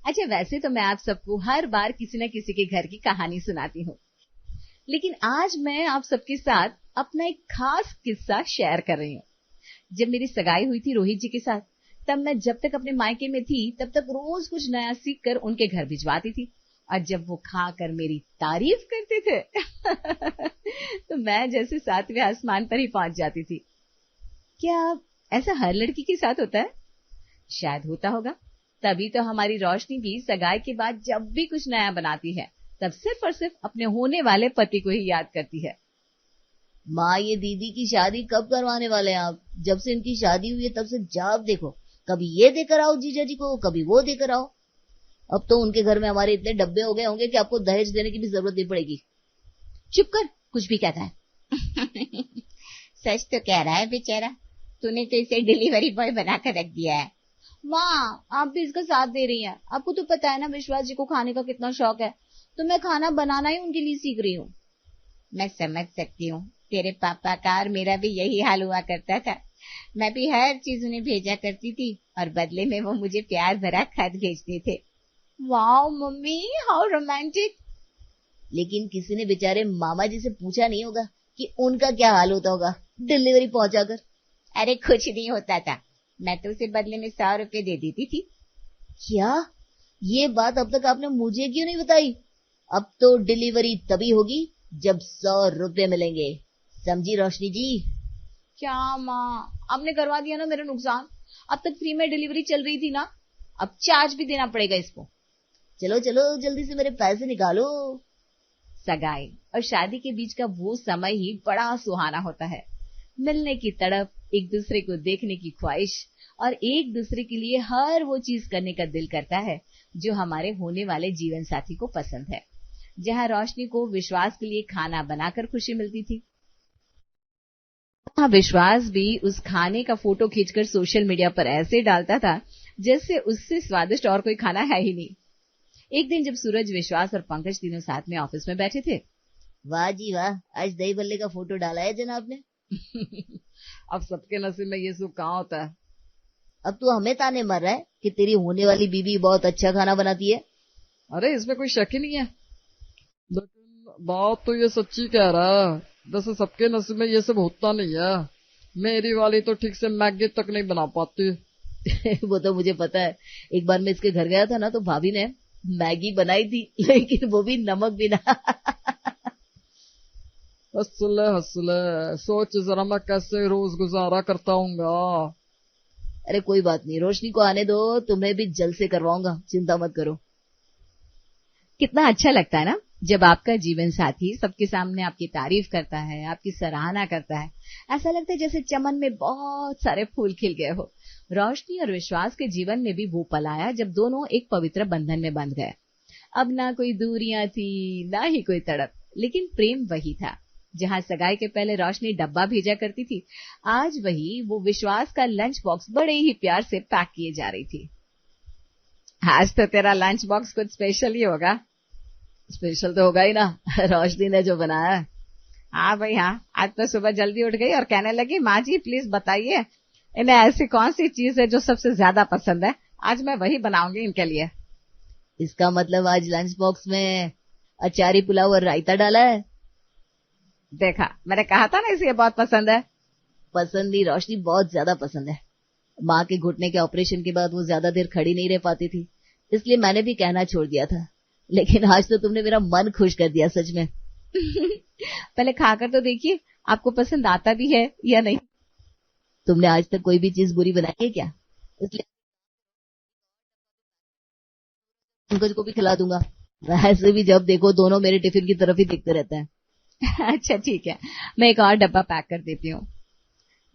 अच्छा, वैसे तो मैं आप सबको हर बार किसी न किसी के घर की कहानी सुनाती हूँ, लेकिन आज मैं आप सबके साथ अपना एक खास किस्सा शेयर कर रही हूँ। जब मेरी सगाई हुई थी रोहित जी के साथ, तब मैं जब तक अपने मायके में थी तब तक रोज कुछ नया सीख कर उनके घर भिजवाती थी, और जब वो खाकर मेरी तारीफ करते थे तो मैं जैसे सातवें आसमान पर ही पहुंच जाती थी। क्या ऐसा हर लड़की के साथ होता है? शायद होता होगा, तभी तो हमारी रोशनी भी सगाई के बाद जब भी कुछ नया बनाती है तब सिर्फ और सिर्फ अपने होने वाले पति को ही याद करती है। माँ, ये दीदी की शादी कब करवाने वाले हैं आप? जब से इनकी शादी हुई है तब से जाब देखो, कभी ये देकर आओ जीजा जी को, कभी वो देकर आओ। अब तो उनके घर में हमारे इतने डब्बे हो गए होंगे कि आपको दहेज देने की भी जरूरत नहीं पड़ेगी। चुप कर, कुछ भी कहता है। सच तो कह रहा है बेचारा, तूने तो इसे डिलीवरी बॉय बनाकर रख दिया है। माँ, आप भी इसका साथ दे रही हैं। आपको तो पता है ना विश्वास जी को खाने का कितना शौक है, तो मैं खाना बनाना ही उनके लिए सीख रही हूँ। मैं समझ सकती हूँ, तेरे पापा का और मेरा भी यही हाल हुआ करता था। मैं भी हर चीज उन्हें भेजा करती थी और बदले में वो मुझे प्यार भरा खत भेजते थे। Wow mummy, how romantic. लेकिन किसी ने बेचारे मामा जी से पूछा नहीं होगा कि उनका क्या हाल होता होगा डिलीवरी पहुंचाकर? अरे कुछ नहीं होता था, मैं तो उसे बदले में 100 रुपए दे देती थी। क्या? ये बात अब तक आपने मुझे क्यों नहीं बताई? अब तो डिलीवरी तभी होगी जब 100 रुपए मिलेंगे, समझी रोशनी जी? क्या माँ, आपने करवा दिया ना मेरा नुकसान। अब तक फ्री में डिलीवरी चल रही थी ना, अब चार्ज भी देना पड़ेगा इसको। चलो चलो जल्दी से मेरे पैसे निकालो। सगाई और शादी के बीच का वो समय ही बड़ा सुहाना होता है। मिलने की तड़प, एक दूसरे को देखने की ख्वाहिश और एक दूसरे के लिए हर वो चीज करने का दिल करता है जो हमारे होने वाले जीवन साथी को पसंद है। जहां रोशनी को विश्वास के लिए खाना बनाकर खुशी मिलती थी, वहां विश्वास भी उस खाने का फोटो खींचकर सोशल मीडिया पर ऐसे डालता था जैसे उससे स्वादिष्ट और कोई खाना है ही नहीं। एक दिन जब सूरज, विश्वास और पंकज तीनों साथ में ऑफिस में बैठे थे। वाह जी वाह, आज दही बल्ले का फोटो डाला है जनाब ने। अब सबके नसीब में ये सुख कहाँ होता है। अब तू हमें ताने मार रहा है कि तेरी होने वाली बीवी बहुत अच्छा खाना बनाती है? अरे इसमें कोई शक ही नहीं है, लेकिन बात तो ये सच्ची कह रहा है। वैसे सबके नसीब में ये सब होता नहीं है। मेरी वाली तो ठीक से मैगी तक नहीं बना पाती। वो तो मुझे पता है। एक बार मैं इसके घर गया था ना, तो भाभी ने मैगी बनाई थी, लेकिन वो भी नमक बिना। हंसले हंसले, सोच जरा मैं कैसे रोज गुजारा करता हूँगा। अरे कोई बात नहीं, रोशनी को आने दो, तुम्हें भी जल्द से करवाऊंगा, चिंता मत करो। कितना अच्छा लगता है ना जब आपका जीवन साथी सबके सामने आपकी तारीफ करता है, आपकी सराहना करता है। ऐसा लगता है जैसे चमन में बहुत सारे फूल खिल गए हो। रोशनी और विश्वास के जीवन में भी वो पल आया जब दोनों एक पवित्र बंधन में बंध गए। अब ना कोई दूरियां थी, ना ही कोई तड़प, लेकिन प्रेम वही था। जहां सगाई के पहले रोशनी डब्बा भेजा करती थी, आज वही वो विश्वास का लंच बॉक्स बड़े ही प्यार से पैक किए जा रही थी। आज तो तेरा लंच बॉक्स कुछ स्पेशल ही होगा। स्पेशल तो होगा ही ना, रोशनी ने जो बनाया है। हाँ भाई हाँ, आज तो सुबह जल्दी उठ गई और कहने लगी, माँ जी प्लीज बताइए इन्हें ऐसी कौन सी चीज है जो सबसे ज्यादा पसंद है, आज मैं वही बनाऊंगी इनके लिए। इसका मतलब आज लंच बॉक्स में अचारी, पुलाव और रायता डाला है। देखा, मैंने कहा था ना इसे बहुत पसंद है। पसंद नहीं रोशनी, बहुत ज्यादा पसंद है। माँ के घुटने के ऑपरेशन के बाद वो ज्यादा देर खड़ी नहीं रह पाती थी, इसलिए मैंने भी कहना छोड़ दिया था। लेकिन आज तो तुमने मेरा मन खुश कर दिया, सच में। पहले खाकर तो देखिए आपको पसंद आता भी है या नहीं। तुमने आज तक कोई भी चीज बुरी बनाई है क्या? इसलिए पंकज को भी खिला दूंगा। वैसे भी जब देखो दोनों मेरे टिफिन की तरफ ही देखते रहते हैं। अच्छा ठीक है, मैं एक और डब्बा पैक कर देती हूँ।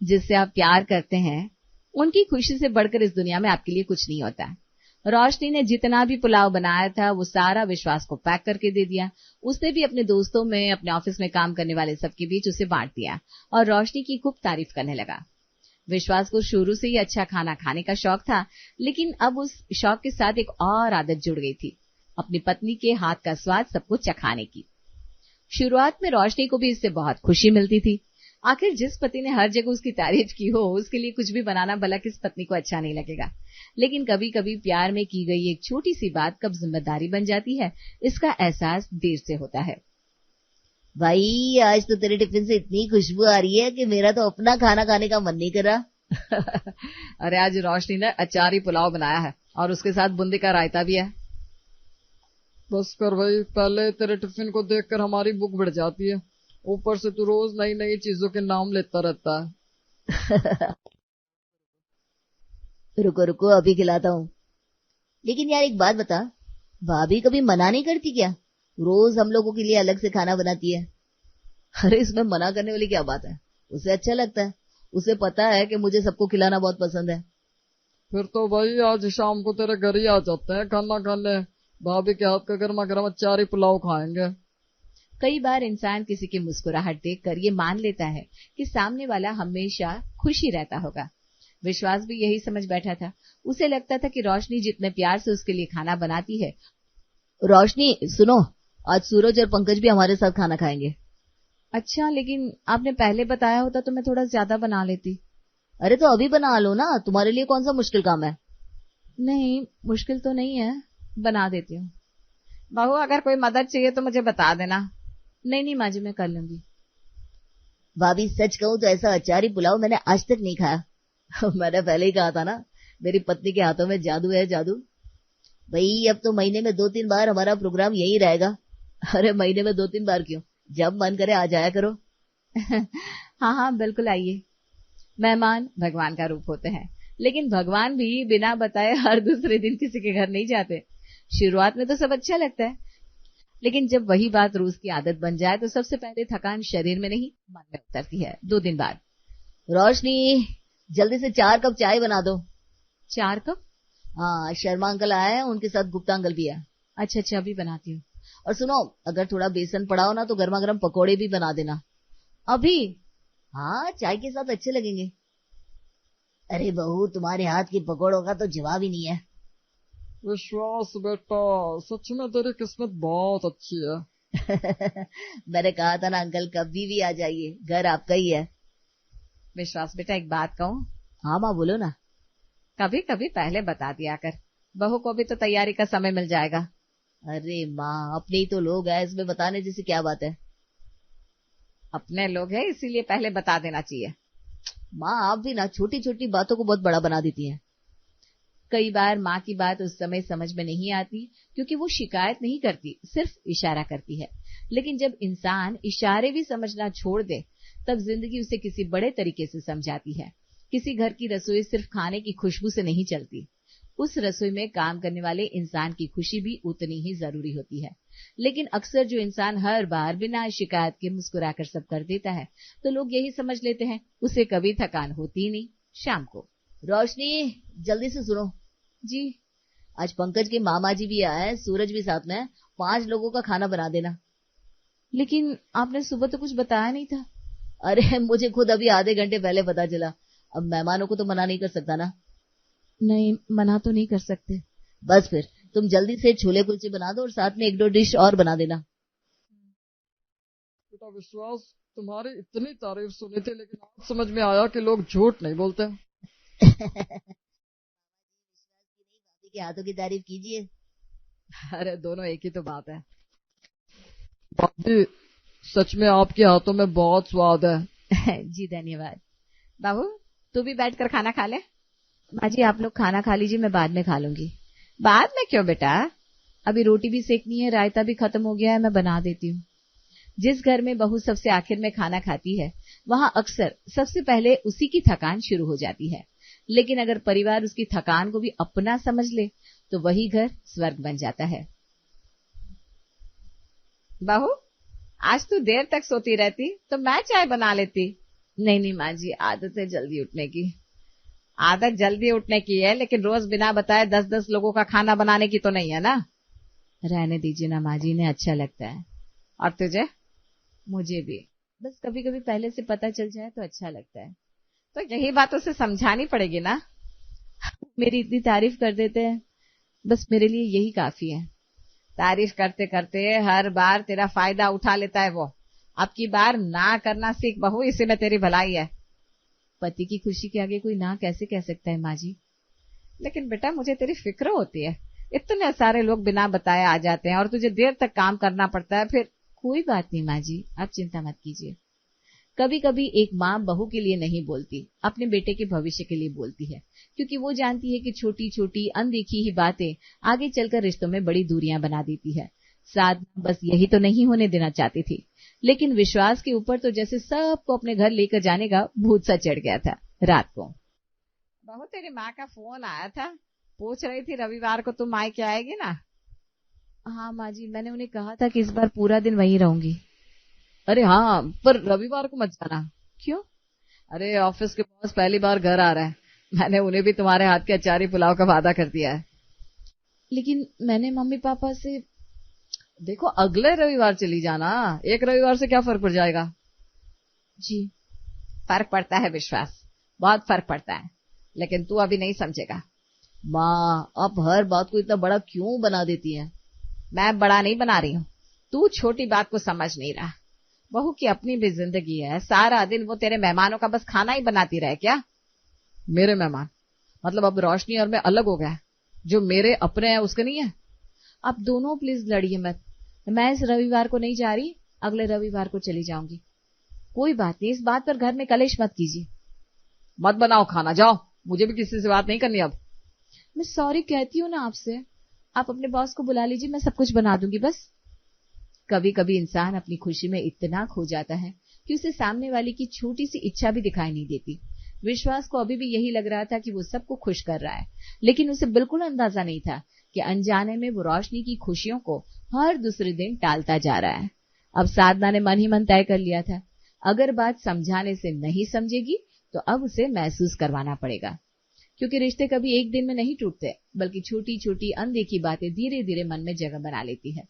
जिससे आप प्यार करते हैं, उनकी खुशी से बढ़कर इस दुनिया में आपके लिए कुछ नहीं होता। रोशनी ने जितना भी पुलाव बनाया था वो सारा विश्वास को पैक करके दे दिया। उसने भी अपने दोस्तों में, अपने ऑफिस में काम करने वाले सबके बीच उसे बांट दिया और रोशनी की खूब तारीफ करने लगा। विश्वास को शुरू से ही अच्छा खाना खाने का शौक था, लेकिन अब उस शौक के साथ एक और आदत जुड़ गई थी, अपनी पत्नी के हाथ का स्वाद सबको चखाने की। शुरुआत में रोशनी को भी इससे बहुत खुशी मिलती थी। आखिर जिस पति ने हर जगह उसकी तारीफ की हो, उसके लिए कुछ भी बनाना भला किस पत्नी को अच्छा नहीं लगेगा। लेकिन कभी कभी प्यार में की गई एक छोटी सी बात कब जिम्मेदारी बन जाती है, इसका एहसास देर से होता है। भाई आज तो तेरे टिफिन से इतनी खुशबू आ रही है कि मेरा तो अपना खाना खाने का मन नहीं कर रहा। अरे आज रोशनी ने अचारी पुलाव बनाया है और उसके साथ बूंदी का रायता भी है। बस कर भाई, पहले तेरे टिफिन को देखकर हमारी भूख बढ़ जाती है, ऊपर से तू रोज नई नई चीजों के नाम लेता रहता है। रुको रुको अभी खिलाता हूँ। लेकिन यार एक बात बता, भाभी कभी मना नहीं करती क्या? रोज हम लोगों के लिए अलग से खाना बनाती है। अरे इसमें मना करने वाली क्या बात है, उसे अच्छा लगता है, उसे पता है कि मुझे सबको खिलाना बहुत पसंद है। फिर तो भाई आज शाम को तेरे घर ही आ जाते हैं खाना खाने, भाभी के हाथ का गर्मा गर्म अचारी पुलाव खाएंगे। कई बार इंसान किसी की मुस्कुराहट देखकर ये मान लेता है कि सामने वाला हमेशा खुश ही रहता होगा। विश्वास भी यही समझ बैठा था। उसे लगता था कि रोशनी जितने प्यार से उसके लिए खाना बनाती है। रोशनी सुनो, आज सूरज और पंकज भी हमारे साथ खाना खाएंगे। अच्छा, लेकिन आपने पहले बताया होता तो मैं थोड़ा ज्यादा बना लेती। अरे तो अभी बना लो ना, तुम्हारे लिए कौन सा मुश्किल काम है। नहीं मुश्किल तो नहीं है, बना देती हूँ। बहू अगर कोई मदद चाहिए तो मुझे बता देना। नहीं नहीं माँ जी, मैं कर लूंगी। भाभी सच कहूँ तो ऐसा अचारी पुलाव मैंने आज तक नहीं खाया। मैंने पहले ही कहा था ना, मेरी पत्नी के हाथों में जादू है, जादू। भाई अब तो महीने में 2-3 बार हमारा प्रोग्राम यही रहेगा। अरे महीने में 2-3 बार क्यों, जब मन करे आ जाया करो। हाँ हाँ बिल्कुल आइए। मेहमान भगवान का रूप होते हैं, लेकिन भगवान भी बिना बताए हर दूसरे दिन किसी के घर नहीं जाते। शुरुआत में तो सब अच्छा लगता है, लेकिन जब वही बात रोज की आदत बन जाए तो सबसे पहले थकान शरीर में नहीं मन में उतरती है 2 दिन बाद। रोशनी जल्दी से 4 कप चाय बना दो। 4 कप? हाँ, शर्मा अंकल आए हैं, उनके साथ गुप्ता अंकल भी है। अच्छा अच्छा, अभी बनाती हूँ। और सुनो, अगर थोड़ा बेसन पड़ा हो ना तो गर्मा गर्म पकौड़े भी बना देना। अभी? हाँ, चाय के साथ अच्छे लगेंगे। अरे बहू, तुम्हारे हाथ के पकौड़ों का तो जवाब ही नहीं है। विश्वास बेटा, सच में तेरी किस्मत बहुत अच्छी है। मैंने कहा था ना अंकल, कभी भी आ जाइए, घर आपका ही है। विश्वास बेटा एक बात कहूँ? हाँ माँ बोलो ना। कभी कभी पहले बता दिया कर, बहू को भी तो तैयारी का समय मिल जाएगा। अरे माँ, अपने ही तो लोग हैं, इसमें बताने जैसी क्या बात है। अपने लोग हैं इसीलिए पहले बता देना चाहिए। माँ आप भी ना छोटी छोटी बातों को बहुत बड़ा बना देती हैं। कई बार माँ की बात उस समय समझ में नहीं आती क्योंकि वो शिकायत नहीं करती, सिर्फ इशारा करती है। लेकिन जब इंसान इशारे भी समझना छोड़ दे तब जिंदगी उसे किसी बड़े तरीके से समझाती है। किसी घर की रसोई सिर्फ खाने की खुशबू से नहीं चलती, उस रसोई में काम करने वाले इंसान की खुशी भी उतनी ही जरूरी होती है। लेकिन अक्सर जो इंसान हर बार बिना शिकायत के मुस्कुराकर सब कर देता है तो लोग यही समझ लेते हैं उसे कभी थकान होती नहीं। शाम को रोशनी जल्दी से सुनो जी। आज पंकज के मामा जी भी आए, सूरज भी साथ में है, 5 लोगों का खाना बना देना। लेकिन आपने सुबह तो कुछ बताया नहीं था। अरे मुझे खुद अभी आधे घंटे पहले पता चला, अब मेहमानों को तो मना नहीं कर सकता ना। नहीं मना तो नहीं कर सकते। बस फिर तुम जल्दी से छोले कुलचे बना दो और साथ में 1-2 डिश और बना देना। बेटा विश्वास, तुम्हारी इतनी तारीफ सुनी थी लेकिन आज समझ में आया कि लोग झूठ नहीं बोलते। के हाथों की तारीफ कीजिए। अरे दोनों एक ही तो बात है। भाभी सच में आपके हाथों में बहुत स्वाद है। जी धन्यवाद। बाबू तू भी बैठकर खाना खा ले। माँ जी आप लोग खाना खा लीजिए, मैं बाद में खा लूंगी। बाद में क्यों बेटा, अभी रोटी भी सेकनी है, रायता भी खत्म हो गया है, मैं बना देती हूँ। जिस घर में बहू सबसे आखिर में खाना खाती है वहां अक्सर सबसे पहले उसी की थकान शुरू हो जाती है। लेकिन अगर परिवार उसकी थकान को भी अपना समझ ले तो वही घर स्वर्ग बन जाता है। बहू आज तू देर तक सोती रहती तो मैं चाय बना लेती। नहीं नहीं माँ जी, आदत है जल्दी उठने की। आदत जल्दी उठने की है लेकिन रोज बिना बताए 10-10 लोगों का खाना बनाने की तो नहीं है ना। रहने दीजिए ना माँ जी, इन्हें अच्छा लगता है। और तुझे? मुझे भी, बस कभी कभी पहले से पता चल जाए तो अच्छा लगता है। तो यही बात उसे समझानी पड़ेगी ना। मेरी इतनी तारीफ कर देते हैं, बस मेरे लिए यही काफी है। तारीफ करते करते हर बार तेरा फायदा उठा लेता है वो। अब की बार ना करना सीख बहू, इसी में तेरी भलाई है। पति की खुशी के आगे कोई ना कैसे कह सकता है माँ जी? लेकिन बेटा मुझे तेरी फिक्र होती है, इतने सारे लोग बिना बताए आ जाते हैं और तुझे देर तक काम करना पड़ता है। फिर कोई बात नहीं माँ जी, आप चिंता मत कीजिए। कभी कभी एक माँ बहू के लिए नहीं बोलती, अपने बेटे के भविष्य के लिए बोलती है, क्योंकि वो जानती है कि छोटी छोटी अनदेखी ही बातें आगे चलकर रिश्तों में बड़ी दूरियां बना देती है। साधना बस यही तो नहीं होने देना चाहती थी, लेकिन विश्वास के ऊपर तो जैसे सबको अपने घर लेकर जाने का भूत सा चढ़ गया था। रात को बहू तेरी माँ का फोन आया था, पूछ रही थी रविवार को तुम मायके आएगी ना? हाँ माँ जी, मैंने उन्हें कहा था कि इस बार पूरा दिन वहीं रहूंगी। अरे हाँ, पर रविवार को मत जाना। क्यों? अरे ऑफिस के बॉस पहली बार घर आ रहे हैं, मैंने उन्हें भी तुम्हारे हाथ के अचारी पुलाव का वादा कर दिया है। लेकिन मैंने मम्मी पापा से। देखो अगले रविवार चली जाना, एक रविवार से क्या फर्क पड़ जाएगा? जी फर्क पड़ता है विश्वास, बहुत फर्क पड़ता है, लेकिन तू अभी नहीं समझेगा। माँ, आप हर बात को इतना बड़ा क्यों बना देती हैं? मैं बड़ा नहीं बना रही हूँ, तू छोटी बात को समझ नहीं रहा। बहू की अपनी भी जिंदगी है, सारा दिन वो तेरे मेहमानों का बस खाना ही बनाती रहे क्या? मेरे मेहमान मतलब अब रोशनी और मैं अलग हो गया, जो मेरे अपने हैं उसके नहीं है। आप दोनों प्लीज लड़िए मत। मैं इस रविवार को नहीं जा रही, अगले रविवार को चली जाऊंगी। कोई बात नहीं, इस बात पर घर में कलेश मत कीजिए। मत बनाओ खाना, जाओ, मुझे भी किसी से बात नहीं करनी अब। मैं सॉरी कहती हूँ ना आपसे, आप अपने बॉस को बुला लीजिए, मैं सब कुछ बना दूंगी बस। कभी कभी इंसान अपनी खुशी में इतना खो जाता है कि उसे सामने वाले की छोटी सी इच्छा भी दिखाई नहीं देती। विश्वास को अभी भी यही लग रहा था कि वो सबको खुश कर रहा है, लेकिन उसे बिल्कुल अंदाजा नहीं था कि अनजाने में वो रोशनी की खुशियों को हर दूसरे दिन टालता जा रहा है। अब साधना ने मन ही मन तय कर लिया था, अगर बात समझाने से नहीं समझेगी तो अब उसे महसूस करवाना पड़ेगा, क्योंकि रिश्ते कभी एक दिन में नहीं टूटते, बल्कि छोटी छोटी अनदेखी बातें धीरे धीरे मन में जगह बना लेती है।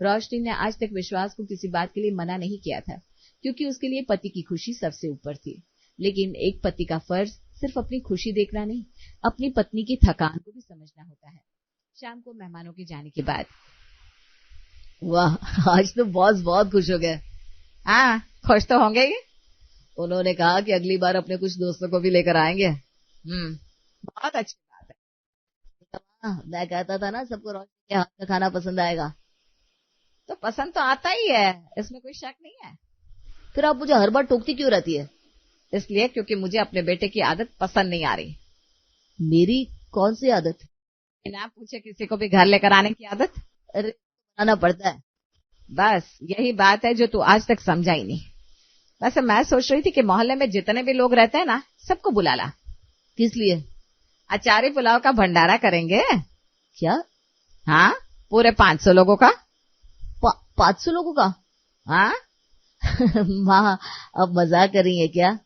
रोशनी ने आज तक विश्वास को किसी बात के लिए मना नहीं किया था, क्योंकि उसके लिए पति की खुशी सबसे ऊपर थी। लेकिन एक पति का फर्ज सिर्फ अपनी खुशी देखना नहीं, अपनी पत्नी की थकान को भी समझना होता है। शाम को मेहमानों के जाने के बाद, वाह, आज तो बॉस बहुत खुश हो गए। हाँ, खुश तो होंगे ही। उन्होंने कहा कि अगली बार अपने कुछ दोस्तों को भी लेकर आएंगे। बहुत अच्छी बात है। मैं कहता था ना सबको रोशनी के हाथ का खाना पसंद आएगा। तो पसंद तो आता ही है, इसमें कोई शक नहीं है। फिर आप मुझे हर बार टोकती क्यों रहती है? इसलिए क्योंकि मुझे अपने बेटे की आदत पसंद नहीं आ रही। मेरी कौन सी आदत? बिना पूछे किसी को भी घर लेकर आने की आदत। अरे बनाना पड़ता है। बस यही बात है जो तू आज तक समझा ही नहीं। वैसे मैं सोच रही थी कि मोहल्ले में जितने भी लोग रहते हैं ना, सबको बुला ला। किस लिए? अचारी पुलाव का भंडारा करेंगे। क्या? हाँ, पूरे 500 लोगों का। 500 लोगों का? हाँ। माँ, अब मजाक कर रही है क्या?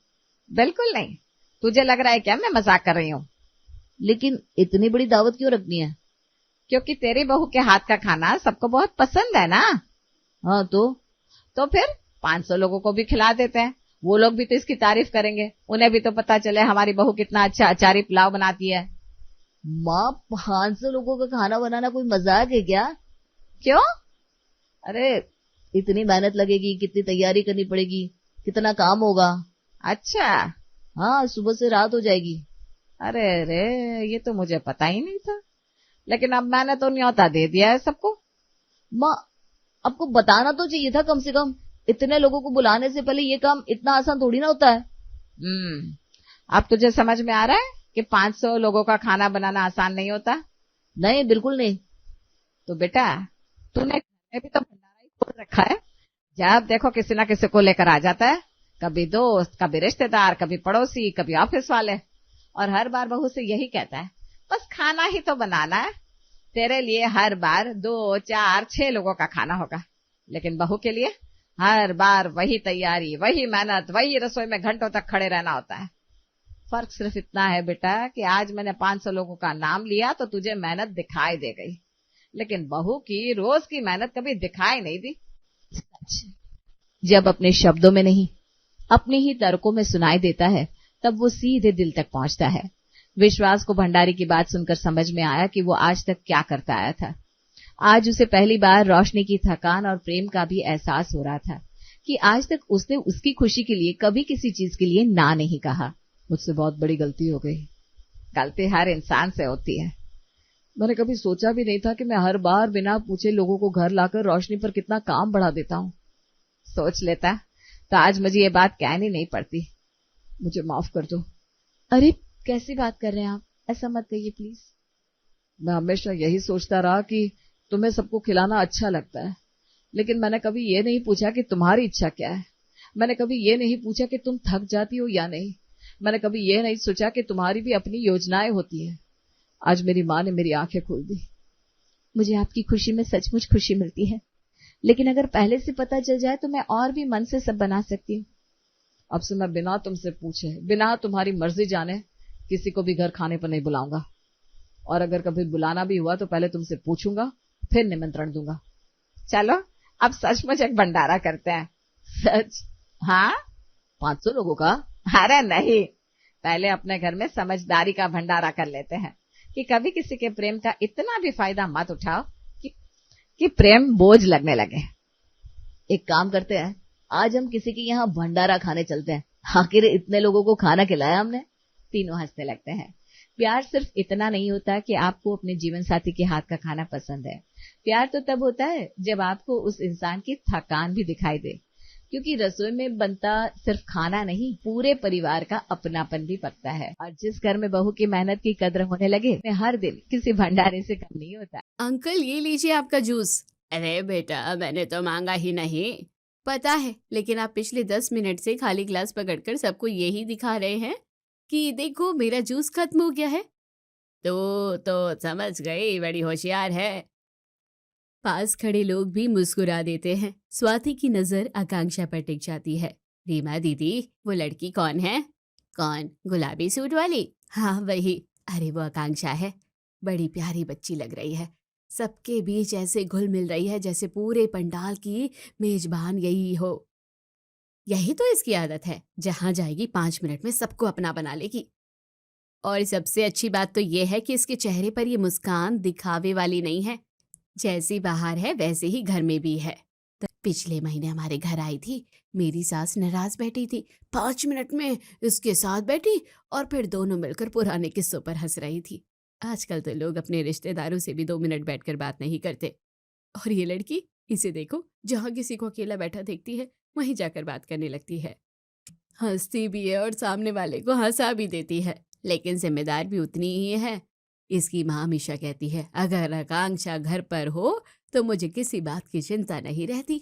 बिल्कुल नहीं। तुझे लग रहा है क्या मैं मजाक कर रही हूँ? लेकिन इतनी बड़ी दावत क्यों रखनी है? क्योंकि तेरी बहू के हाथ का खाना सबको बहुत पसंद है ना। हाँ तो फिर 500 लोगों को भी खिला देते हैं, वो लोग भी तो इसकी तारीफ करेंगे, उन्हें भी तो पता चले हमारी बहू कितना अच्छा अचारी पुलाव बनाती है। माँ, 500 लोगों का खाना बनाना कोई मजाक है क्या? क्यों? अरे इतनी मेहनत लगेगी, कितनी तैयारी करनी पड़ेगी, कितना काम होगा। अच्छा। हाँ, सुबह से रात हो जाएगी। अरे रे, ये तो मुझे पता ही नहीं था, लेकिन अब मैंने तो न्योता दे दिया है सबको। माँ, आपको बताना तो चाहिए था कम से कम। इतने लोगों को बुलाने से पहले ये काम इतना आसान थोड़ी ना होता है। अब तुझे समझ में आ रहा है कि 500 लोगों का खाना बनाना आसान नहीं होता? नहीं, बिल्कुल नहीं। तो बेटा, तूने भी तो भंडारा ही खोल रखा है, जब देखो किसी ना किसी को लेकर आ जाता है, कभी दोस्त, कभी रिश्तेदार, कभी पड़ोसी, कभी ऑफिस वाले, और हर बार बहू से यही कहता है बस खाना ही तो बनाना है। तेरे लिए हर बार 2, 4, 6 लोगों का खाना होगा, लेकिन बहू के लिए हर बार वही तैयारी, वही मेहनत, वही रसोई में घंटों तक खड़े रहना होता है। फर्क सिर्फ इतना है बेटा कि आज मैंने 500 लोगों का नाम लिया तो तुझे मेहनत दिखाई दे गई, लेकिन बहू की रोज की मेहनत कभी दिखाई नहीं दी। जब अपने शब्दों में नहीं, अपने ही तर्कों में सुनाई देता है, तब वो सीधे दिल तक पहुंचता है। विश्वास को भंडारी की बात सुनकर समझ में आया कि वो आज तक क्या करता आया था। आज उसे पहली बार रोशनी की थकान और प्रेम का भी एहसास हो रहा था कि आज तक उसने उसकी खुशी के लिए कभी किसी चीज के लिए ना नहीं कहा। मुझसे बहुत बड़ी गलती हो गई। गलती हर इंसान से होती है। मैंने कभी सोचा भी नहीं था कि मैं हर बार बिना पूछे लोगों को घर लाकर रोशनी पर कितना काम बढ़ा देता हूँ। सोच लेता तो आज मुझे ये बात कहनी नहीं पड़ती। मुझे माफ कर दो। अरे कैसी बात कर रहे हैं आप, ऐसा मत कहिए प्लीज। मैं हमेशा यही सोचता रहा कि तुम्हें सबको खिलाना अच्छा लगता है, लेकिन मैंने कभी ये नहीं पूछा कि तुम्हारी इच्छा क्या है। मैंने कभी ये नहीं पूछा कि तुम थक जाती हो या नहीं। मैंने कभी ये नहीं सोचा कि तुम्हारी भी अपनी योजनाएं होती हैं। आज मेरी माँ ने मेरी आंखें खोल दी। मुझे आपकी खुशी में सचमुच खुशी मिलती है, लेकिन अगर पहले से पता चल जाए तो मैं और भी मन से सब बना सकती हूँ। अब से मैं बिना तुमसे पूछे, बिना तुम्हारी मर्जी जाने किसी को भी घर खाने पर नहीं बुलाऊंगा, और अगर कभी बुलाना भी हुआ तो पहले तुमसे पूछूंगा, फिर निमंत्रण दूंगा। चलो अब सचमुच एक भंडारा करते हैं। सच? हाँ, 500 लोगों का? अरे नहीं, पहले अपने घर में समझदारी का भंडारा कर लेते हैं कि कभी किसी के प्रेम का इतना भी फायदा मत उठाओ कि प्रेम बोझ लगने लगे। एक काम करते हैं, आज हम किसी के यहाँ भंडारा खाने चलते हैं। आखिर इतने लोगों को खाना खिलाया हमने। तीनों हंसने लगते हैं। प्यार सिर्फ इतना नहीं होता कि आपको अपने जीवन साथी के हाथ का खाना पसंद है। प्यार तो तब होता है जब आपको उस इंसान की थकान भी दिखाई दे, क्योंकि रसोई में बनता सिर्फ खाना नहीं, पूरे परिवार का अपनापन भी पकता है। और जिस घर में बहू की मेहनत की कद्र होने लगे, हर दिन किसी भंडारे से कम नहीं होता। अंकल ये लीजिए आपका जूस। अरे बेटा मैंने तो मांगा ही नहीं। पता है, लेकिन आप पिछले 10 मिनट से खाली ग्लास पकड़कर सबको यही दिखा रहे हैं कि देखो मेरा जूस खत्म हो गया है। तो समझ गई, बड़ी होशियार है। पास खड़े लोग भी मुस्कुरा देते हैं। स्वाति की नजर आकांक्षा पर टिक जाती है। रीमा दीदी, वो लड़की कौन है? कौन? गुलाबी सूट वाली? हाँ वही। अरे वो आकांक्षा है। बड़ी प्यारी बच्ची लग रही है। सबके बीच ऐसे घुल मिल रही है जैसे पूरे पंडाल की मेजबान यही हो। यही तो इसकी आदत है, जहां जाएगी 5 मिनट में सबको अपना बना लेगी। और सबसे अच्छी बात तो ये है कि इसके चेहरे पर ये मुस्कान दिखावे वाली नहीं है। जैसी बाहर है वैसे ही घर में भी है। पिछले महीने हमारे घर आई थी, मेरी सास नाराज बैठी थी। 5 मिनट में इसके साथ बैठी और फिर दोनों मिलकर पुराने किस्सों पर हंस रही थी। आजकल तो लोग अपने रिश्तेदारों से भी 2 मिनट बैठकर बात नहीं करते। और ये लड़की, इसे देखो, जहाँ किसी को अकेला बैठा देखती है वहीं जाकर बात करने लगती है। हंसती भी है और सामने वाले को हंसा भी देती है, लेकिन जिम्मेदार भी उतनी ही है। इसकी माँ हमेशा कहती है, अगर आकांक्षा घर पर हो तो मुझे किसी बात की चिंता नहीं रहती।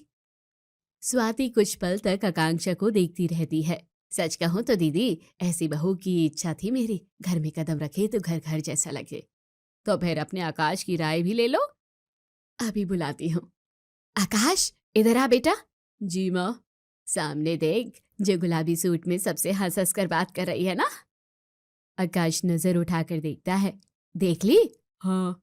स्वाति कुछ पल तक आकांक्षा को देखती रहती है। सच कहूं तो दीदी, ऐसी बहू की इच्छा थी मेरी, घर में कदम रखे तो घर घर जैसा लगे। तो फिर अपने आकाश की राय भी ले लो। अभी बुलाती हूँ। आकाश, इधर आ बेटा। जी माँ। सामने देख, जो गुलाबी सूट में सबसे हंस हंस कर बात कर रही है ना। आकाश नजर उठाकर देखता है। देख ली? हाँ।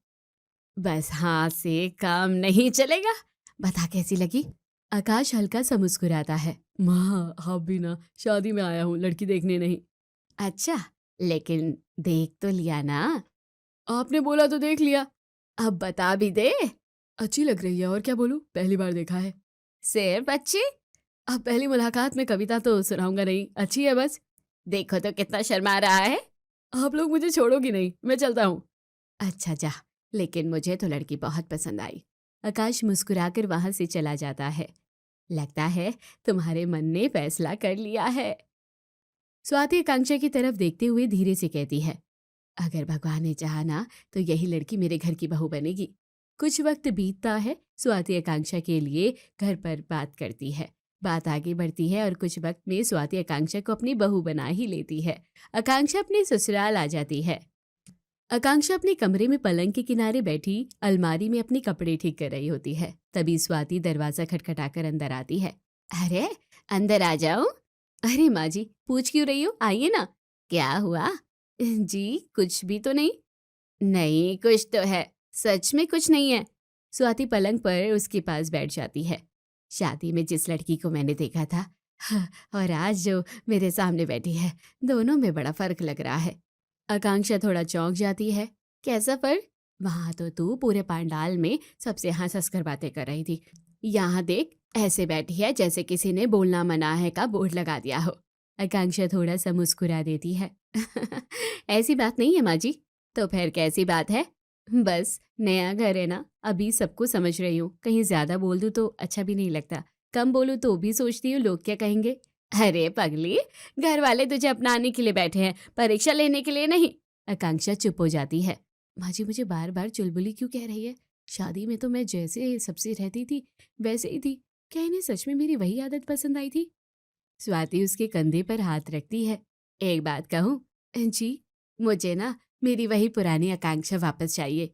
बस हाँ से काम नहीं चलेगा। बता कैसी लगी? आकाश हल्का सा मुस्कुराता है। माँ, आप भी ना, शादी में आया हूँ, लड़की देखने नहीं। अच्छा, लेकिन देख तो लिया ना। आपने बोला तो देख लिया, अब बता भी दे। अच्छी लग रही है, और क्या बोलूं, पहली बार देखा है। सिर्फ अच्छी? अब पहली मुलाकात में कविता तो सुनाऊंगा नहीं, अच्छी है बस। देखो तो कितना शर्मा रहा है। आप लोग मुझे छोड़ोगी नहीं, मैं चलता हूँ। अच्छा जा, लेकिन मुझे तो लड़की बहुत पसंद आई। आकाश मुस्कुराकर वहां से चला जाता है। लगता है तुम्हारे मन ने फैसला कर लिया है। स्वाति आकांक्षा की तरफ देखते हुए धीरे से कहती है, अगर भगवान ने चाहा ना तो यही लड़की मेरे घर की बहू बनेगी। कुछ वक्त बीतता है। स्वाति आकांक्षा के लिए घर पर बात करती है। बात आगे बढ़ती है और कुछ वक्त में स्वाति आकांक्षा को अपनी बहू बना ही लेती है। आकांक्षा अपने ससुराल आ जाती है। आकांक्षा अपने कमरे में पलंग के किनारे बैठी अलमारी में अपने कपड़े ठीक कर रही होती है। तभी स्वाति दरवाजा खटखटाकर अंदर आती है। अरे अंदर आ जाओ। अरे माँ जी, पूछ क्यों रही हो, आइए ना। क्या हुआ? जी कुछ भी तो नहीं। नहीं कुछ तो है, सच में कुछ नहीं है। स्वाति पलंग पर उसके पास बैठ जाती है। शादी में जिस लड़की को मैंने देखा था और आज जो मेरे सामने बैठी है, दोनों में बड़ा फर्क लग रहा है। आकांक्षा थोड़ा चौंक जाती है। कैसा फर्क? वहां तो तू पूरे पंडाल में सबसे हंस हंस कर बातें कर रही थी, यहाँ देख ऐसे बैठी है जैसे किसी ने बोलना मना है का बोर्ड लगा दिया हो। आकांक्षा थोड़ा सा मुस्कुरा देती है। ऐसी बात नहीं है माँ जी। तो फिर कैसी बात है? बस नया घर है ना, अभी सबको समझ रही हूँ। कहीं ज्यादा बोल दूँ तो अच्छा भी नहीं लगता, कम बोलूँ तो भी सोचती हूँ लोग क्या कहेंगे। अरे पगली, घर वाले तुझे अपनाने के लिए बैठे हैं, परीक्षा लेने के लिए नहीं। आकांक्षा चुप हो जाती है। माँ जी मुझे बार बार चुलबुली क्यों कह रही है? शादी में तो मैं जैसे सबसे रहती थी वैसे ही थी। क्या इन्हें सच में मेरी वही आदत पसंद आई थी? स्वाति उसके कंधे पर हाथ रखती है। एक बात कहूँ? जी, मुझे ना मेरी वही पुरानी आकांक्षा वापस चाहिए।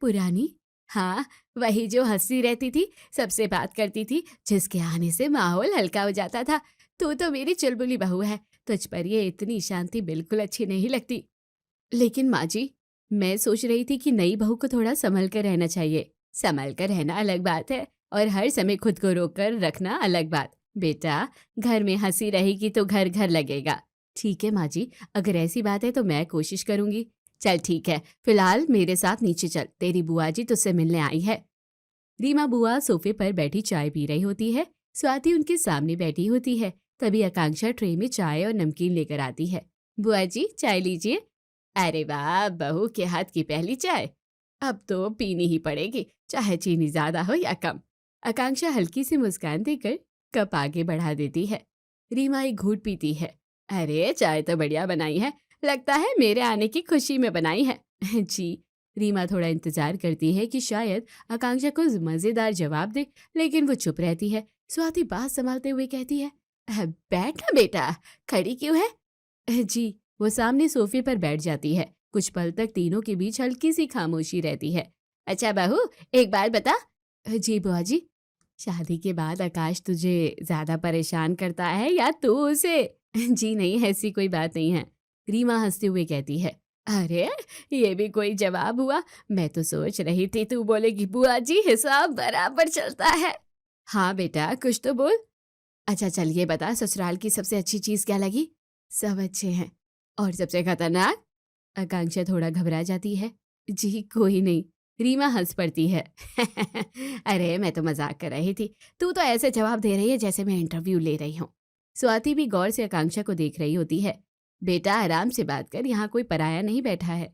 पुरानी? हाँ, वही जो हंसती रहती थी, सबसे बात करती थी, जिसके आने से माहौल हल्का हो जाता था। तू तो मेरी चुलबुली बहू है, तुझ पर ये इतनी शांति बिल्कुल अच्छी नहीं लगती। लेकिन माँ जी, मैं सोच रही थी कि नई बहू को थोड़ा संभल कर रहना चाहिए। संभल कर रहना अलग बात है और हर समय खुद को रोक कर रखना अलग बात। बेटा, घर में हंसी रहेगी तो घर घर लगेगा। ठीक है माँ जी, अगर ऐसी बात है तो मैं कोशिश करूंगी। चल ठीक है, फिलहाल मेरे साथ नीचे चल, तेरी बुआ जी तुझसे मिलने आई है। रीमा बुआ सोफे पर बैठी चाय पी रही होती है। स्वाति उनके सामने बैठी होती है। तभी आकांक्षा ट्रे में चाय और नमकीन लेकर आती है। बुआ जी चाय लीजिए। अरे वाह, बहू के हाथ की पहली चाय। अब तो पीनी ही पड़ेगी, चाहे चीनी ज्यादा हो या कम। आकांक्षा हल्की सी मुस्कान देकर कप आगे बढ़ा देती है। रीमा एक घूंट पीती है। अरे चाय तो बढ़िया बनाई है, लगता है मेरे आने की खुशी में बनाई है। जी। रीमा थोड़ा इंतजार करती है कि शायद आकांक्षा को मजेदार जवाब दे, लेकिन वो चुप रहती है। स्वाति बात संभालते हुए कहती है, बैठ ना बेटा, खड़ी क्यों है? जी। वो सामने सोफे पर बैठ जाती है। कुछ पल तक तीनों के बीच हल्की सी खामोशी रहती है। अच्छा बहू, एक बात बता। जी बुआ जी। शादी के बाद आकाश तुझे ज्यादा परेशान करता है या तू उसे? जी नहीं, ऐसी कोई बात नहीं है। रीमा हंसते हुए कहती है। अरे, ये भी कोई जवाब हुआ? मैं तो सोच रही थी तू बोलेगी बुआ जी हिसाब बराबर चलता है। हाँ बेटा, कुछ तो बोल। अच्छा चल ये बता, ससुराल की सबसे अच्छी चीज क्या लगी? सब अच्छे हैं। और सबसे खतरनाक? आकांक्षा थोड़ा घबरा जाती है। जी कोई नहीं। रीमा हंस पड़ती है। अरे मैं तो मजाक कर रही थी, तू तो ऐसे जवाब दे रही है जैसे मैं इंटरव्यू ले रही हूँ। स्वाति भी गौर से आकांक्षा को देख रही होती है। बेटा आराम से बात कर, यहाँ कोई पराया नहीं बैठा है।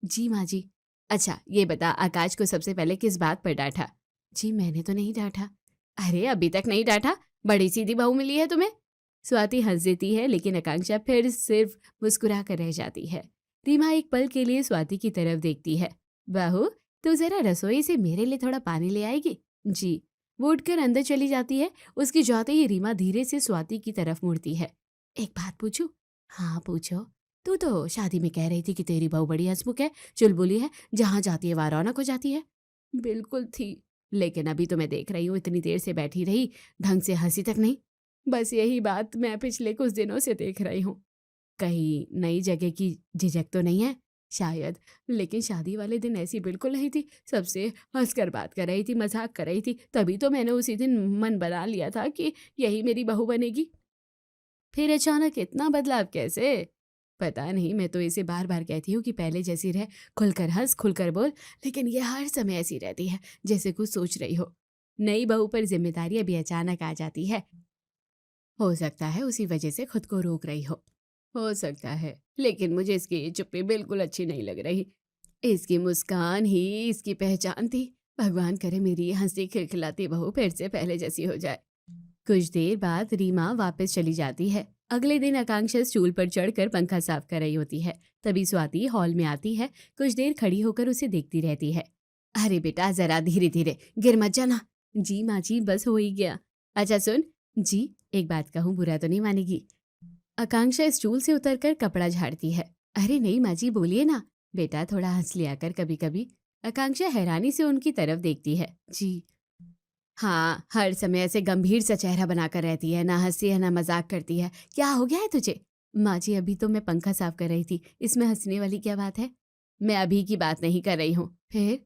जी माँ जी। अच्छा ये बता, आकाश को सबसे पहले किस बात पर डांटा? जी मैंने तो नहीं डांटा। अरे अभी तक नहीं डांटा? बड़ी सीधी बहू मिली है तुम्हें। स्वाति हंस देती है, लेकिन आकांक्षा फिर सिर्फ मुस्कुरा कर रह जाती है। रीमा एक पल के लिए स्वाति की तरफ देखती है। बहू, तू जरा रसोई से मेरे लिए थोड़ा पानी ले आएगी? जी। वो उठकर अंदर चली जाती है। उसकी जाते ही रीमा धीरे से स्वाति की तरफ मुड़ती है। एक बात पूछूं? हाँ पूछो। तू तो शादी में कह रही थी कि तेरी बहू बड़ी हंसमुख है, चुलबुली है, जहाँ जाती है वहाँ रौनक हो जाती है। बिल्कुल थी, लेकिन अभी तो मैं देख रही हूँ इतनी देर से बैठी रही, ढंग से हंसी तक नहीं। बस यही बात मैं पिछले कुछ दिनों से देख रही हूँ। कहीं नई जगह की झिझक तो नहीं है? शायद, लेकिन शादी वाले दिन ऐसी बिल्कुल नहीं थी। सबसे हंसकर बात कर रही थी, मजाक कर रही थी। तभी तो मैंने उसी दिन मन बना लिया था कि यही मेरी बहू बनेगी। फिर अचानक इतना बदलाव कैसे? पता नहीं, मैं तो इसे बार बार कहती हूँ कि पहले जैसी रह, खुलकर हंस, खुलकर बोल, लेकिन ये हर समय ऐसी रहती है जैसे कुछ सोच रही हो। नई बहू पर जिम्मेदारी अभी अचानक आ जाती है। हो सकता है उसी वजह से खुद को रोक रही हो सकता है, लेकिन मुझे इसकी ये चुप्पी बिल्कुल अच्छी नहीं लग रही। इसकी मुस्कान ही इसकी पहचान थी। भगवान करे मेरी ये हंसी खिलखिलाती बहू फिर से पहले जैसी हो जाए। कुछ देर बाद रीमा वापस चली जाती है। अगले दिन आकांक्षा स्टूल पर चढ़कर पंखा साफ कर रही होती है। तभी स्वाति हॉल में आती है। कुछ देर खड़ी होकर उसे देखती रहती है। अरे बेटा जरा धीरे धीरे, गिर मत जाना। जी माँ जी, बस हो ही गया। अच्छा सुन। जी, एक बात कहूँ, बुरा तो नहीं मानेगी? आकांक्षा स्टूल से उतरकर कपड़ा झाड़ती है। अरे नहीं माँ जी, बोलिए ना। बेटा थोड़ा हंस लिया कर कभी कभी। आकांक्षा हैरानी से उनकी तरफ देखती है। जी हाँ, हर समय ऐसे गंभीर सा चेहरा बनाकर रहती है, ना हंसती है ना मजाक करती है। क्या हो गया है तुझे? माँ जी अभी तो मैं पंखा साफ कर रही थी, इसमें हंसने वाली क्या बात है? मैं अभी की बात नहीं कर रही हूँ। फिर?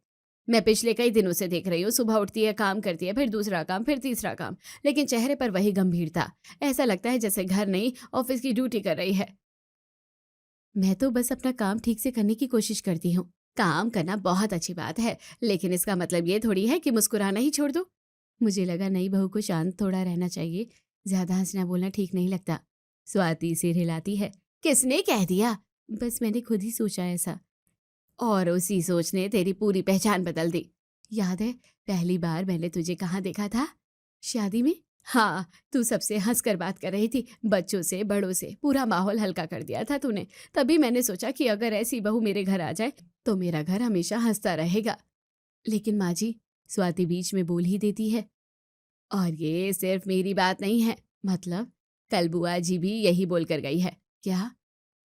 मैं पिछले कई दिनों से देख रही हूँ, सुबह उठती है, काम करती है, फिर दूसरा काम, फिर तीसरा काम, लेकिन चेहरे पर वही गंभीरता। ऐसा लगता है जैसे घर नहीं ऑफिस की ड्यूटी कर रही है। मैं तो बस अपना काम ठीक से करने की कोशिश करती हूँ। काम करना बहुत अच्छी बात है, लेकिन इसका मतलब ये थोड़ी है कि मुस्कुराना ही छोड़ दो। मुझे लगा नई बहू को शांत थोड़ा रहना चाहिए, ज्यादा हंसना बोलना ठीक नहीं लगता। स्वाति सिर हिलाती है। किसने कह दिया? बस मैंने खुद ही सोचा ऐसा, और उसी सोच ने तेरी पूरी पहचान बदल दी। याद है पहली बार मैंने तुझे कहाँ देखा था? शादी में। हाँ, तू सबसे हंसकर बात कर रही थी, बच्चों से बड़ों से, पूरा माहौल हल्का कर दिया था तूने। तभी मैंने सोचा कि अगर ऐसी बहू मेरे घर आ जाए तो मेरा घर हमेशा हंसता रहेगा। लेकिन माँ जी, स्वाति बीच में बोल ही देती है, और ये सिर्फ मेरी बात नहीं है, मतलब कल बुआ जी भी यही बोल कर गई है। क्या?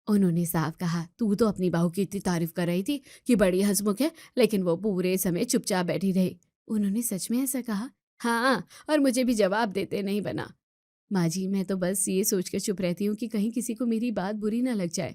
उन्होंने साफ कहा, तू तो अपनी बहू की इतनी तारीफ कर रही थी कि बड़ी हंसमुख है, लेकिन वो पूरे समय चुपचाप बैठी रही। उन्होंने सच में ऐसा कहा? हाँ, और मुझे भी जवाब देते नहीं बना। माँ जी, मैं तो बस ये सोचकर चुप रहती हूँ कि कहीं किसी को मेरी बात बुरी ना लग जाए।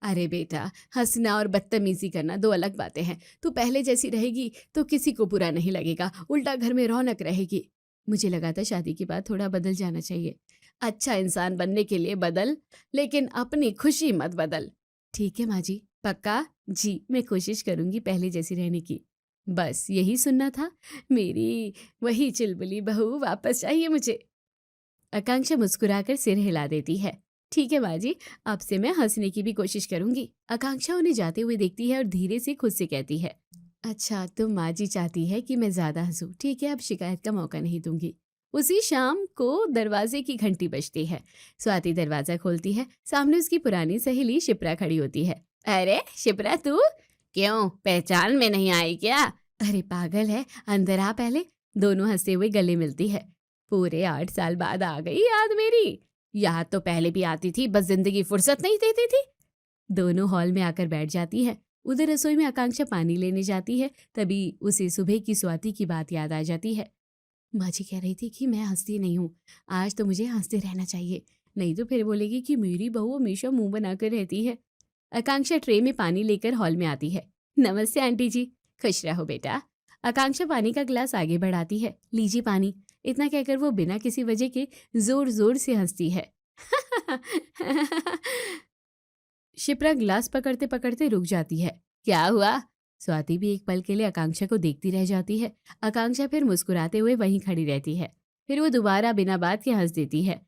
अरे बेटा, हंसना और बदतमीजी करना दो अलग बातें हैं। तू पहले जैसी रहेगी तो किसी को बुरा नहीं लगेगा, उल्टा घर में रौनक रहेगी। मुझे लगा था शादी के बाद थोड़ा बदल जाना चाहिए। अच्छा इंसान बनने के लिए बदल, लेकिन अपनी खुशी मत बदल। ठीक है माँ जी, पक्का? जी, मैं कोशिश करूंगी पहले जैसी रहने की। बस यही सुनना था, मेरी वही चुलबुली बहू वापस चाहिए मुझे। आकांक्षा मुस्कुराकर सिर हिला देती है। ठीक है माँ जी, अब से मैं हंसने की भी कोशिश करूंगी। आकांक्षा उन्हें जाते हुए देखती है और धीरे से खुद से कहती है, अच्छा तो माँ जी चाहती है कि मैं ज्यादा हंसूं, ठीक है, अब शिकायत का मौका नहीं दूंगी। उसी शाम को दरवाजे की घंटी बजती है। स्वाति दरवाजा खोलती है। सामने उसकी पुरानी सहेली शिप्रा खड़ी होती है। अरे शिप्रा, तू क्यों, पहचान में नहीं आई क्या? अरे पागल है, अंदर आ पहले। दोनों हंसते हुए गले मिलती है। पूरे 8 साल बाद आ गई याद मेरी। याद तो पहले भी आती थी, बस जिंदगी फुर्सत नहीं देती थी। दोनों हॉल में आकर बैठ जाती है। उधर रसोई में आकांक्षा पानी लेने जाती है। तभी उसे सुबह की स्वाति की बात याद आ जाती है। माँ जी कह रही थी कि मैं हंसती नहीं हूँ, आज तो मुझे हंसते रहना चाहिए, नहीं तो फिर बोलेगी कि मेरी बहू हमेशा मुंह बनाकर रहती है। आकांक्षा ट्रे में पानी लेकर हॉल में आती है। नमस्ते आंटी जी। खुश रहो बेटा। आकांक्षा पानी का गिलास आगे बढ़ाती है। लीजिए पानी। इतना कहकर वो बिना किसी वजह के जोर जोर से हंसती है। शिप्रा गिलास पकड़ते पकड़ते रुक जाती है। क्या हुआ? स्वाति भी एक पल के लिए आकांक्षा को देखती रह जाती है। आकांक्षा फिर मुस्कुराते हुए वहीं खड़ी रहती है। फिर वो दोबारा बिना बात के हंस देती है।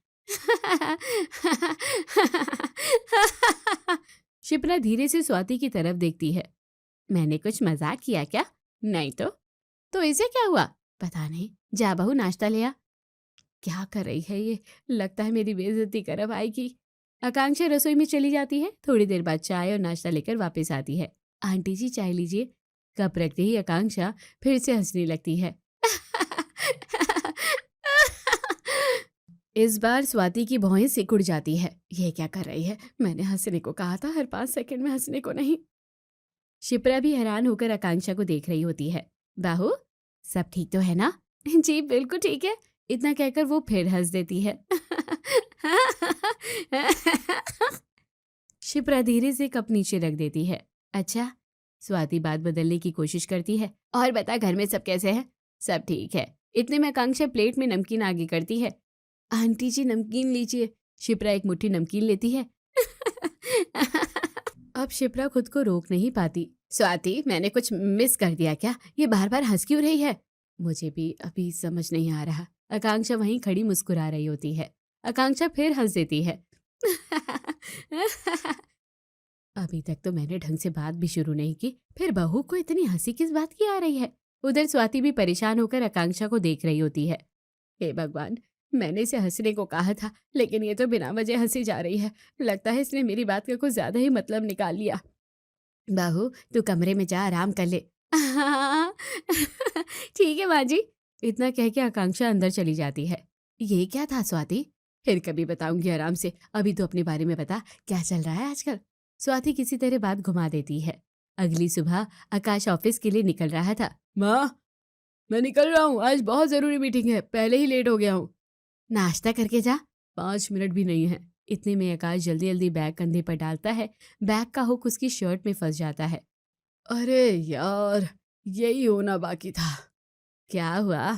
शिप्रा धीरे से स्वाति की तरफ देखती है। मैंने कुछ मजाक किया क्या? नहीं तो इसे क्या हुआ? पता नहीं। जा बहू, नाश्ता ले आ। क्या कर रही है ये, लगता है मेरी बेइज्जती कर अब आएगी। आकांक्षा रसोई में चली जाती है। थोड़ी देर बाद चाय और नाश्ता लेकर वापस आती है। आंटी जी चाय लीजिए। कप रखते ही आकांक्षा फिर से हंसने लगती है। इस बार स्वाति की भौहें सिकुड़ जाती है। ये क्या कर रही है? मैंने हंसने को कहा था, हर 5 सेकंड में हंसने को नहीं। शिप्रा भी हैरान होकर आकांक्षा को देख रही होती है। बाहू, सब ठीक तो है ना? जी बिल्कुल ठीक है। इतना कहकर वो फिर हंस देती है। शिप्रा धीरे से कप नीचे रख देती है। अच्छा। स्वाति बात बदलने की कोशिश करती है। और बता, घर में सब कैसे हैं? सब ठीक है। इतने में आकांक्षा प्लेट में नमकीन आगे करती है। आंटी जी नमकीन लीजिए। शिप्रा एक मुट्ठी नमकीन लेती है। अब शिप्रा खुद को रोक नहीं पाती। स्वाति, मैंने कुछ मिस कर दिया क्या? ये बार बार हंस क्यों रही है? मुझे भी अभी समझ नहीं आ रहा। आकांक्षा वहीं खड़ी मुस्कुरा रही होती है। आकांक्षा फिर हंस देती है। अभी तक तो मैंने ढंग से बात भी शुरू नहीं की, फिर बहू को इतनी हंसी किस बात की आ रही है? उधर स्वाति भी परेशान होकर आकांक्षा को देख रही होती है। हे भगवान, मैंने इसे हंसने को कहा था, लेकिन ये तो बिना वजह हंसी जा रही है। लगता है इसने मेरी बात का कुछ ज्यादा ही मतलब निकाल लिया। बहू, तू कमरे में जा, आराम कर ले। ठीक है माँ जी। इतना कह के आकांक्षा अंदर चली जाती है। ये क्या था स्वाति? फिर कभी बताऊंगी आराम से, अभी तो अपने बारे में बता, क्या चल रहा है आजकल? स्वाति किसी तरह बात घुमा देती है। अगली सुबह आकाश ऑफिस के लिए निकल रहा था। माँ, मैं निकल रहा हूँ, आज बहुत जरूरी मीटिंग है, पहले ही लेट हो गया हूँ। नाश्ता करके जा। 5 मिनट भी नहीं है। इतने में आकाश जल्दी जल्दी बैग कंधे पर डालता है। बैग का हुक उसकी शर्ट में फंस जाता है। अरे यार, यही होना बाकी था। क्या हुआ?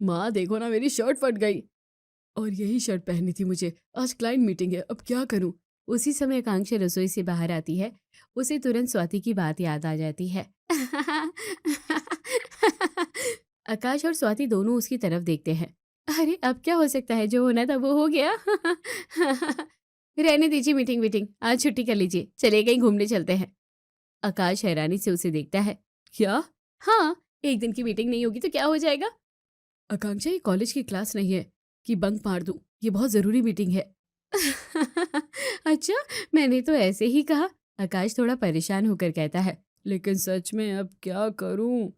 माँ देखो ना, मेरी शर्ट फट गई। और यही शर्ट पहननी थी मुझे, आज क्लाइंट मीटिंग है, अब क्या करूं? उसी समय आकांक्षा रसोई से बाहर आती है। उसे तुरंत स्वाति की बात याद आ जाती है। आकाश और स्वाति दोनों उसकी तरफ देखते हैं। अरे अब क्या हो सकता है, जो होना था वो हो गया। रहने दीजिए मीटिंग वीटिंग, आज छुट्टी कर लीजिए, चले कहीं घूमने चलते हैं। आकाश हैरानी से उसे देखता है। क्या? हाँ, एक दिन की मीटिंग नहीं होगी तो क्या हो जाएगा? आकांक्षा, ये कॉलेज की क्लास नहीं है कि बंक मार दूं, ये बहुत जरूरी मीटिंग है। अच्छा, मैंने तो ऐसे ही कहा। आकाश थोड़ा परेशान होकर कहता है। लेकिन सच में अब क्या करूं?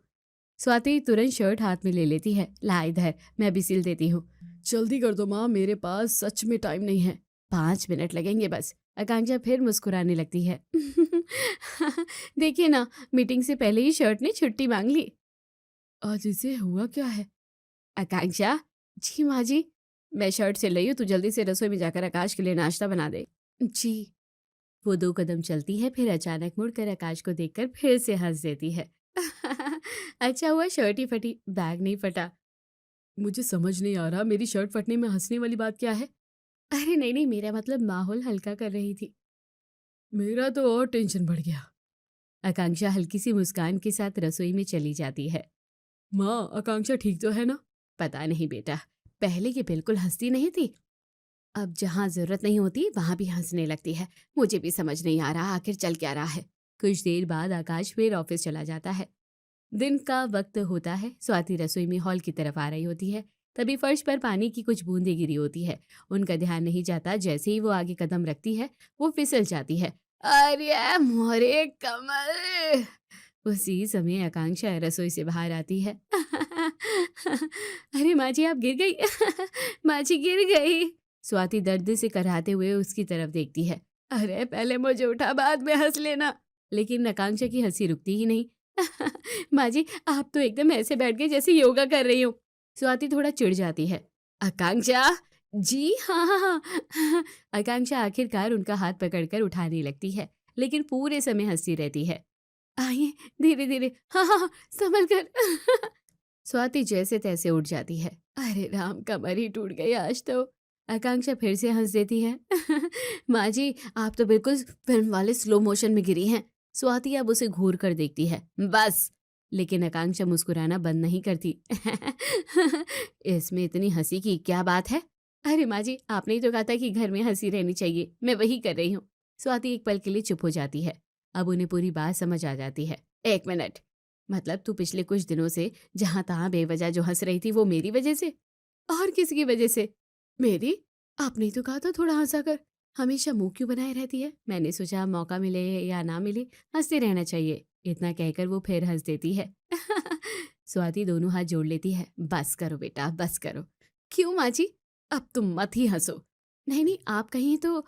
स्वाति तुरंत शर्ट हाथ में ले लेती है। ला इधर, मैं अभी सिल देती हूँ। जल्दी कर दो माँ, मेरे पास सच में टाइम नहीं है। 5 मिनट लगेंगे बस। आकांक्षा फिर मुस्कुराने लगती है। देखिए ना, मीटिंग से पहले ही शर्ट ने छुट्टी मांग ली। आज इसे हुआ क्या है? आकांक्षा। जी माँ जी। मैं शर्ट सिल रही हूँ, तू जल्दी से रसोई में जाकर आकाश के लिए नाश्ता बना दे। जी। वो 2 कदम चलती है, फिर अचानक मुड़कर आकाश को देखकर फिर से हंस देती है। अच्छा हुआ शर्ट ही फटी, बैग नहीं फटा। मुझे समझ नहीं आ रहा, मेरी शर्ट फटने में हंसने वाली बात क्या है? अरे नहीं नहीं, मेरा मतलब माहौल हल्का कर रही थी। मेरा तो और टेंशन बढ़ गया। आकांक्षा हल्की सी मुस्कान के साथ रसोई में चली जाती है। माँ, आकांक्षा ठीक तो है ना? पता नहीं बेटा, पहले ये बिल्कुल हंसती नहीं थी, अब जहाँ जरूरत नहीं होती वहां भी हंसने लगती है। मुझे भी समझ नहीं आ रहा आखिर चल क्या रहा है। कुछ देर बाद आकाश फिर ऑफिस चला जाता है। दिन का वक्त होता है। स्वाति रसोई में हॉल की तरफ आ रही होती है। तभी फर्श पर पानी की कुछ बूंदें गिरी होती है। उनका ध्यान नहीं जाता, जैसे ही वो आगे कदम रखती है वो फिसल जाती है। अरे मोरे कमर! उसी समय आकांक्षा रसोई से बाहर आती है। अरे माँ जी, आप गिर गई। माँ जी गिर गई। स्वाति दर्द से कराहते हुए उसकी तरफ देखती है। अरे पहले मुझे उठा, बाद में हंस लेना। लेकिन आकांक्षा की हंसी रुकती ही नहीं। माँ जी, आप तो एकदम ऐसे बैठ गए जैसे योगा कर रही हो। स्वाति थोड़ा चिढ़ जाती है। आकांक्षा। जी हाँ। आकांक्षा आखिरकार उनका हाथ पकड़कर उठाने लगती है, लेकिन पूरे समय हंसती रहती है। आइए धीरे धीरे, हाँ हाँ हाँ, संभल कर। स्वाति जैसे तैसे उठ जाती है। अरे राम, कमर ही टूट गई आज तो। आकांक्षा फिर से हंस देती है। माँ जी, आप तो बिल्कुल फिल्म वाले स्लो मोशन में गिरी हैं। स्वाति अब उसे घूर कर देखती है। बस। लेकिन आकांक्षा मुस्कुराना बंद नहीं करती। इसमें इतनी हंसी की क्या बात है? अरे माँ जी, आपने ही तो कहा था कि घर में हंसी रहनी चाहिए, मैं वही कर रही हूँ। स्वाति एक पल के लिए चुप हो जाती है। अब उन्हें पूरी बात समझ आ जाती है। 1 मिनट, मतलब तू पिछले कुछ दिनों से जहां तहां बेवजह जो हंस रही थी वो मेरी वजह से? और किसकी वजह से? मेरी? आपने ही तो कहा था थोड़ा हंसा कर। हमेशा मुंह क्यों बनाए रहती है? मैंने सोचा मौका मिले या ना मिले हंसते रहना चाहिए। इतना कहकर वो फिर हंस देती है। स्वाति दोनों हाथ जोड़ लेती है। बस करो बेटा, बस करो। क्यों माँ जी? अब तुम मत ही हंसो। नहीं नहीं, आप कहीं तो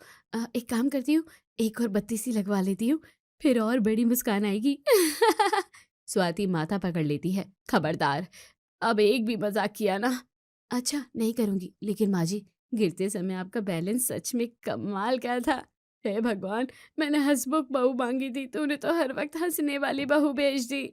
एक काम करती हूँ, एक और बत्ती सी लगवा लेती हूँ, फिर और बड़ी मुस्कान आएगी। स्वाति माथा पकड़ लेती है। खबरदार, अब एक भी मजाक किया ना। अच्छा नहीं करूंगी, लेकिन माँ जी, गिरते समय आपका बैलेंस सच में कमाल का था। हे भगवान, मैंने हंसमुख बहू मांगी थी, तूने तो हर वक्त हंसने वाली बहू भेज दी।